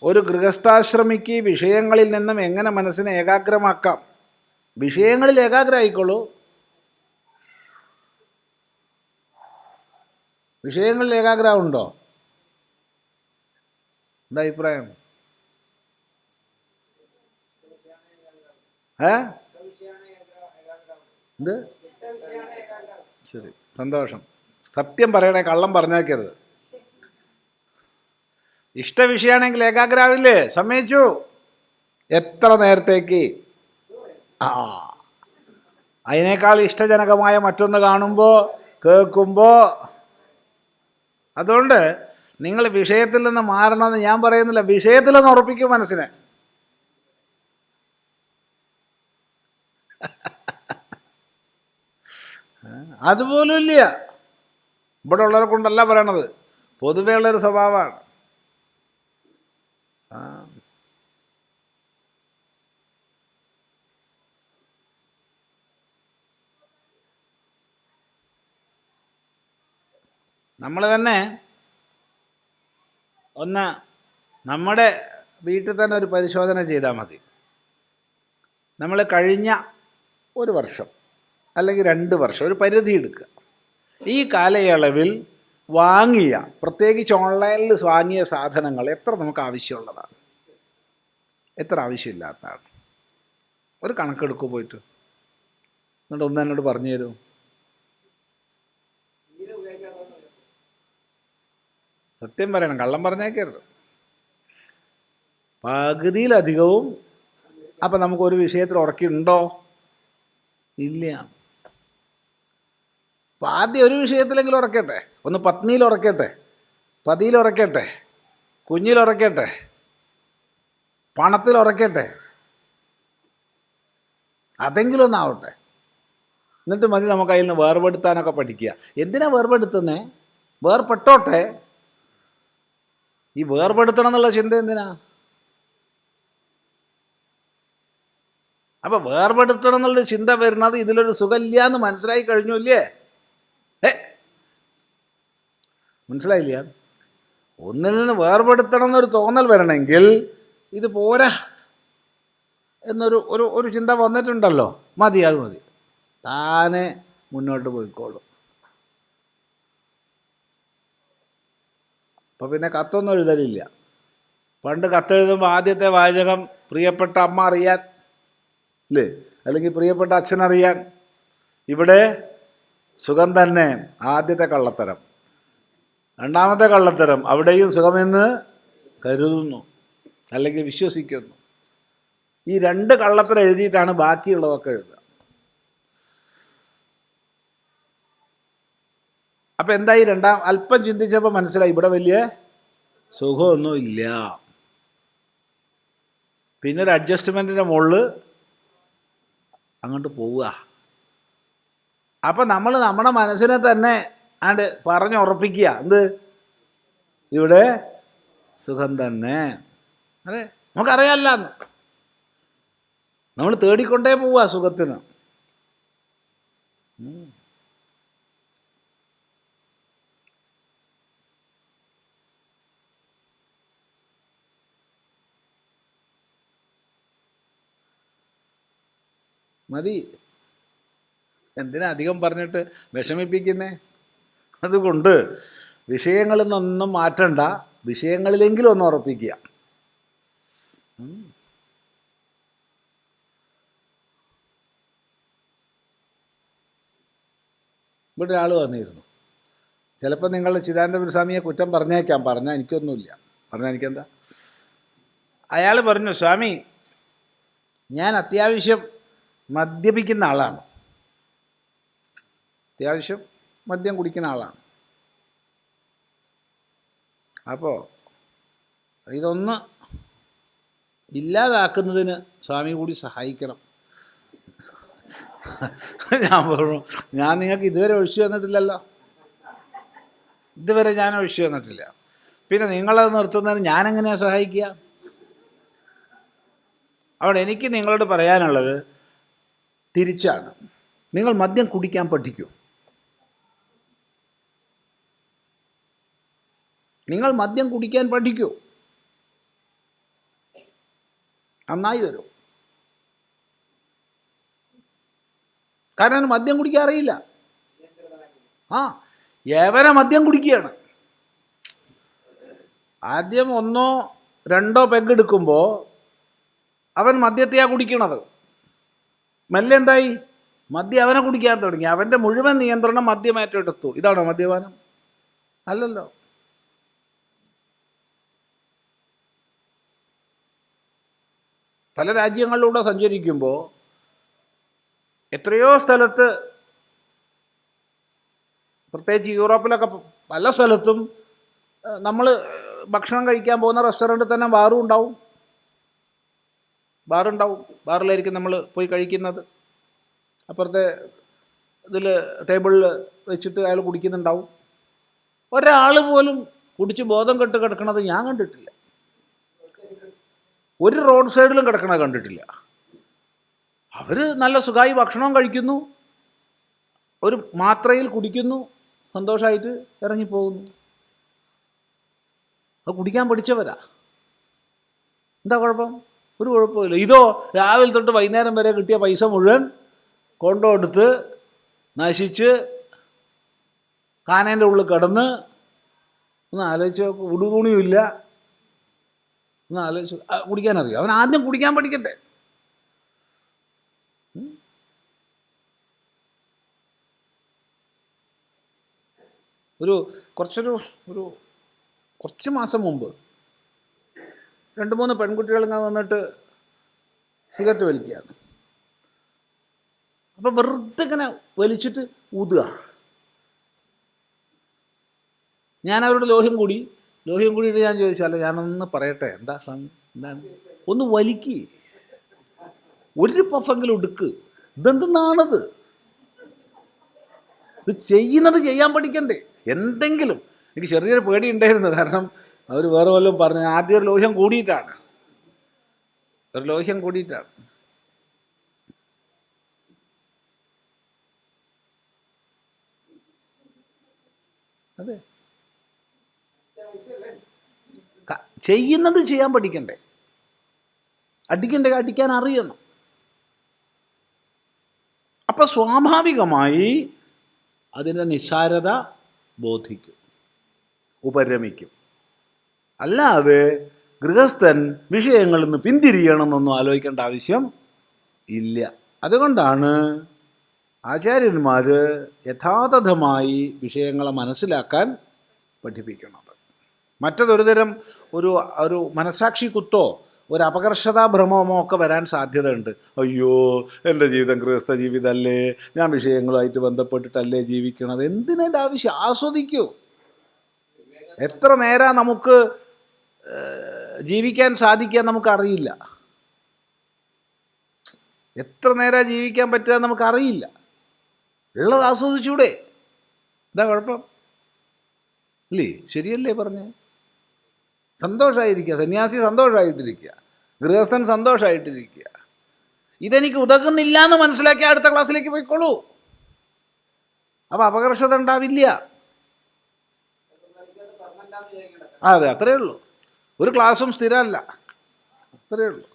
ഒരു ഗൃഹസ്ഥാശ്രമിക്ക് വിഷയങ്ങളിൽ നിന്നും എങ്ങനെ മനസ്സിനെ ഏകാഗ്രമാക്കാം? വിഷയങ്ങളിൽ ഏകാഗ്രമായിക്കോളൂ. വിഷയങ്ങളിൽ ഏകാഗ്രമുണ്ടോ? എന്താ അഭിപ്രായം? എന്ത്? ശരി, സന്തോഷം. സത്യം പറയണേ, കള്ളം പറഞ്ഞേക്കരുത്. ഇഷ്ടവിഷയമാണെങ്കിൽ ഏകാഗ്രാവില്ലേ? സമ്മതിച്ചു. എത്ര നേരത്തേക്ക്? അതിനേക്കാൾ ഇഷ്ടജനകമായ മറ്റൊന്ന് കാണുമ്പോൾ, കേൾക്കുമ്പോൾ. അതുകൊണ്ട് നിങ്ങൾ വിഷയത്തിൽ നിന്ന് മാറണമെന്ന് ഞാൻ പറയുന്നില്ല. വിഷയത്തിൽ നിന്ന് ഉറപ്പിക്കും മനസ്സിനെ. അതുപോലും ഇല്ല. ഇവിടെ ഉള്ളവരെ കൊണ്ടല്ല പറയണത്, പൊതുവേ ഉള്ളൊരു സ്വഭാവമാണ്. നമ്മൾ തന്നെ ഒന്ന് നമ്മുടെ വീട്ടിൽ തന്നെ ഒരു പരിശോധന ചെയ്താൽ മതി. നമ്മൾ കഴിഞ്ഞ ഒരു വർഷം അല്ലെങ്കിൽ 2 വർഷം ഒരു പരിധി എടുക്കുക. ഈ കാലയളവിൽ വാങ്ങിയ, പ്രത്യേകിച്ച് ഓൺലൈനിൽ വാങ്ങിയ സാധനങ്ങൾ എത്ര നമുക്ക് ആവശ്യമുള്ളതാണ്, എത്ര ആവശ്യമില്ലാത്തതാണ്? ഒരു കണക്കെടുക്കൂ പോയിട്ട്. എന്നിട്ട് ഒന്ന് എന്നോട് പറഞ്ഞു തരൂ. സത്യം പറയണം, കള്ളം പറഞ്ഞേക്കരുത്. പകുതിയിലധികവും. അപ്പം നമുക്കൊരു വിഷയത്തിൽ ഉറക്കിയുണ്ടോ? ഇല്ല. അപ്പം ആദ്യം ഒരു വിഷയത്തിലെങ്കിലും ഉറക്കട്ടെ. ഒന്ന് പത്നിയിൽ ഉറക്കട്ടെ, പതിയിൽ ഉറക്കട്ടെ, കുഞ്ഞിൽ ഉറക്കട്ടെ, പണത്തിൽ ഉറക്കട്ടെ. അതെങ്കിലും ഒന്നാവട്ടെ. എന്നിട്ട് മതി നമുക്ക് അതിൽ നിന്ന് വേർപെടുത്താനൊക്കെ പഠിക്കുക. എന്തിനാ വേർപെടുത്തുന്നേ? വേർപെട്ടോട്ടെ. ഈ വേർപെടുത്തണം എന്നുള്ള ചിന്ത എന്തിനാ? അപ്പം വേർപെടുത്തണം എന്നുള്ള ചിന്ത വരുന്നത് ഇതിലൊരു സുഖമില്ല എന്ന് മനസ്സിലായി കഴിഞ്ഞു ഇല്ലേ? മനസ്സിലായില്ല? ഒന്നിൽ നിന്ന് വേർപെടുത്തണം എന്നൊരു തോന്നൽ വരണമെങ്കിൽ ഇത് പോരാ എന്നൊരു ഒരു ഒരു ചിന്ത വന്നിട്ടുണ്ടല്ലോ, മതി, അത് മതി, താനെ മുന്നോട്ട് പോയിക്കോളും. അപ്പോൾ പിന്നെ കത്തൊന്നും എഴുതലില്ല. പണ്ട് കത്തെഴുതുമ്പോൾ ആദ്യത്തെ വാചകം പ്രിയപ്പെട്ട അമ്മ അറിയാൻ, അല്ലേ, അല്ലെങ്കിൽ പ്രിയപ്പെട്ട അച്ഛനറിയാൻ. ഇവിടെ സുഖം തന്നെ, ആദ്യത്തെ കള്ളത്തരം. രണ്ടാമത്തെ കള്ളത്തരം, അവിടെയും സുഖമെന്ന് കരുതുന്നു അല്ലെങ്കിൽ വിശ്വസിക്കുന്നു. ഈ 2 കള്ളത്തരം എഴുതിയിട്ടാണ് ബാക്കിയുള്ളതൊക്കെ എഴുതുക. അപ്പം എന്തായി? അല്പം ചിന്തിച്ചപ്പോൾ മനസ്സിലായി ഇവിടെ വലിയ സുഖമൊന്നും ഇല്ല. പിന്നെ ഒരു അഡ്ജസ്റ്റ്മെൻറ്റിൻ്റെ മുകളിൽ അങ്ങോട്ട് പോവുക. അപ്പം നമ്മൾ നമ്മുടെ മനസ്സിനെ തന്നെ ആണ്ട് പറഞ്ഞുറപ്പിക്കുക. എന്ത്? ഇവിടെ സുഖം തന്നെ. അതെ, നമുക്കറിയാമല്ലോ, നമ്മൾ തേടിക്കൊണ്ടേ പോവുക സുഖത്തിന്. മതി. എന്തിനാ അധികം പറഞ്ഞിട്ട് വിഷമിപ്പിക്കുന്നേ? അതുകൊണ്ട് വിഷയങ്ങളിൽ നിന്നൊന്നും മാറ്റണ്ട, വിഷയങ്ങളിലെങ്കിലും ഒന്ന് ഉറപ്പിക്കുക. ഇവിടെ ഒരാൾ വന്നിരുന്നു. ചിലപ്പോൾ നിങ്ങൾ ചിദാനന്ദപുരസ്വാമിയെ കുറ്റം പറഞ്ഞേക്കാം, പറഞ്ഞാൽ എനിക്കൊന്നുമില്ല, പറഞ്ഞാൽ എനിക്കെന്താ. അയാൾ പറഞ്ഞു, സ്വാമി, ഞാൻ അത്യാവശ്യം മദ്യപിക്കുന്ന ആളാണ്, അത്യാവശ്യം മദ്യം കുടിക്കുന്ന ആളാണ്. അപ്പോൾ ഇതൊന്ന് ഇല്ലാതാക്കുന്നതിന് സ്വാമി കൂടി സഹായിക്കണം. ഞാൻ പറഞ്ഞു, ഞാൻ നിങ്ങൾക്ക് ഇതുവരെ ഒഴിച്ചു തന്നിട്ടില്ലല്ലോ, ഇതുവരെ ഞാൻ ഒഴിച്ചു തന്നിട്ടില്ല. പിന്നെ നിങ്ങളത് നിർത്തുന്നതിന് ഞാനെങ്ങനെയാണ് സഹായിക്കുക? അവിടെ എനിക്ക് നിങ്ങളോട് പറയാനുള്ളത് തിരിച്ചാണ്. നിങ്ങൾ മദ്യം കുടിക്കാൻ പഠിക്കൂ. നിങ്ങൾ മദ്യം കുടിക്കാൻ പഠിക്കൂ. നന്നായി വരും. കാരണം മദ്യം കുടിക്കാൻ അറിയില്ല. യവന മദ്യം കുടിക്കുകയാണ്. ആദ്യം 1 2 പെഗ് എടുക്കുമ്പോൾ അവൻ മദ്യത്തെയാ കുടിക്കണത്. മെല്ലെ എന്തായി? മദ്യം അവനെ കുടിക്കാൻ തുടങ്ങി. അവൻ്റെ മുഴുവൻ നിയന്ത്രണം മദ്യം ഏറ്റെടുത്തു. ഇതാണോ മദ്യപാനം? അല്ലല്ലോ. പല രാജ്യങ്ങളിലൂടെ സഞ്ചരിക്കുമ്പോൾ എത്രയോ സ്ഥലത്ത്, പ്രത്യേകിച്ച് യൂറോപ്പിലൊക്കെ പല സ്ഥലത്തും നമ്മൾ ഭക്ഷണം കഴിക്കാൻ പോകുന്ന റെസ്റ്റോറൻറ്റിൽ തന്നെ ബാറുണ്ടാവും. ബാറിലായിരിക്കും നമ്മൾ പോയി കഴിക്കുന്നത്. അപ്പുറത്തെ ഇതിൽ ടേബിളിൽ വെച്ചിട്ട് അയാൾ കുടിക്കുന്നുണ്ടാവും. ഒരാൾ പോലും കുടിച്ച് ബോധം കെട്ട് കിടക്കണത് ഞാൻ കണ്ടിട്ടില്ല. ഒരു റോഡ് സൈഡിലും കിടക്കണത് കണ്ടിട്ടില്ല. അവർ നല്ല സുഖമായി ഭക്ഷണം കഴിക്കുന്നു, ഒരു മാത്രയിൽ കുടിക്കുന്നു, സന്തോഷമായിട്ട് ഇറങ്ങിപ്പോകുന്നു. അത് കുടിക്കാൻ പഠിച്ചവരാ. എന്താ കുഴപ്പം? ഒരു കുഴപ്പമില്ല. ഇതോ രാവിലെ തൊട്ട് വൈകുന്നേരം വരെ കിട്ടിയ പൈസ മുഴുവൻ കൊണ്ടുകൊടുത്ത് നശിച്ച് കാനേൻ്റെ ഉള്ളിൽ കിടന്ന്, ഒന്ന് ആലോചിച്ച് ഉടുതുണിയുമില്ല. ഒന്ന് ആലോചിച്ച് കുടിക്കാനറിയാം. അവൻ ആദ്യം കുടിക്കാൻ പഠിക്കട്ടെ. കുറച്ച് മാസം മുമ്പ് 2-3 പെൺകുട്ടികൾ ഇങ്ങനെ വന്നിട്ട് സിഗരറ്റ് വലിക്കുകയാണ്. അപ്പം വെറുതെ ഇങ്ങനെ വലിച്ചിട്ട് ഊതുക. ഞാൻ അവരോട് ലോഹ്യം കൂടിയിട്ട് ഞാൻ ചോദിച്ചാലോ, ഞാനൊന്ന് പറയട്ടെ, എന്താണ് ഒന്ന് വലിക്ക്, ഒരു പഫെങ്കിലും എടുക്ക്. ഇതെന്തെന്നാണത്? ഇത് ചെയ്യുന്നത് ചെയ്യാൻ പഠിക്കണ്ടേ? എന്തെങ്കിലും. എനിക്ക് ചെറിയൊരു പേടി ഉണ്ടായിരുന്നു. കാരണം അവർ വേറെ വല്ലതും പറഞ്ഞു. ആദ്യം ഒരു ലോഹ്യം കൂടിയിട്ടാണ്. അതെ, ചെയ്യുന്നത് ചെയ്യാൻ പഠിക്കണ്ടേ? അടിക്കാൻ അറിയണം. അപ്പം സ്വാഭാവികമായി അതിൻ്റെ നിസ്സാരത ബോധിക്കും, ഉപരമിക്കും. അല്ലാതെ ഗൃഹസ്ഥൻ വിഷയങ്ങളിൽ നിന്ന് പിന്തിരിയണമെന്നൊന്നും ആലോചിക്കേണ്ട ആവശ്യം ഇല്ല. അതുകൊണ്ടാണ് ആചാര്യന്മാർ യഥാതഥമായി വിഷയങ്ങളെ മനസ്സിലാക്കാൻ പഠിപ്പിക്കുന്നത്. മറ്റതൊരു തരം ഒരു മനസാക്ഷി കുത്തോ ഒരു അപകർഷതാഭ്രമമോ ഒക്കെ വരാൻ സാധ്യതയുണ്ട്. അയ്യോ, എൻ്റെ ജീവിതം ഗൃഹസ്ഥ ജീവിതമല്ലേ, ഞാൻ വിഷയങ്ങളുമായിട്ട് ബന്ധപ്പെട്ടിട്ടല്ലേ ജീവിക്കണത്. എന്തിനതിൻ്റെ ആവശ്യം? ആസ്വദിക്കൂ. എത്ര നേരം നമുക്ക് ജീവിക്കാൻ സാധിക്കാൻ നമുക്കറിയില്ല. എത്ര നേരം ജീവിക്കാൻ പറ്റുക നമുക്കറിയില്ല. ഉള്ളത് ആസ്വദിച്ചൂടെ? എന്താ കുഴപ്പം? അല്ലേ? ശരിയല്ലേ പറഞ്ഞ്? സന്തോഷമായിരിക്കുക. സന്യാസി സന്തോഷമായിട്ടിരിക്കുക, ഗൃഹസ്ഥൻ സന്തോഷമായിട്ടിരിക്കുക. ഇതെനിക്ക് ഉതകുന്നില്ല എന്ന് മനസ്സിലാക്കി അടുത്ത ക്ലാസ്സിലേക്ക് പോയിക്കോളൂ. അപ്പം അപകർഷത ഉണ്ടാവില്ല. അതെ, അത്രയേ ഉള്ളൂ. ഒരു ക്ലാസ്സും സ്ഥിരമല്ല, അത്രയേ ഉള്ളൂ.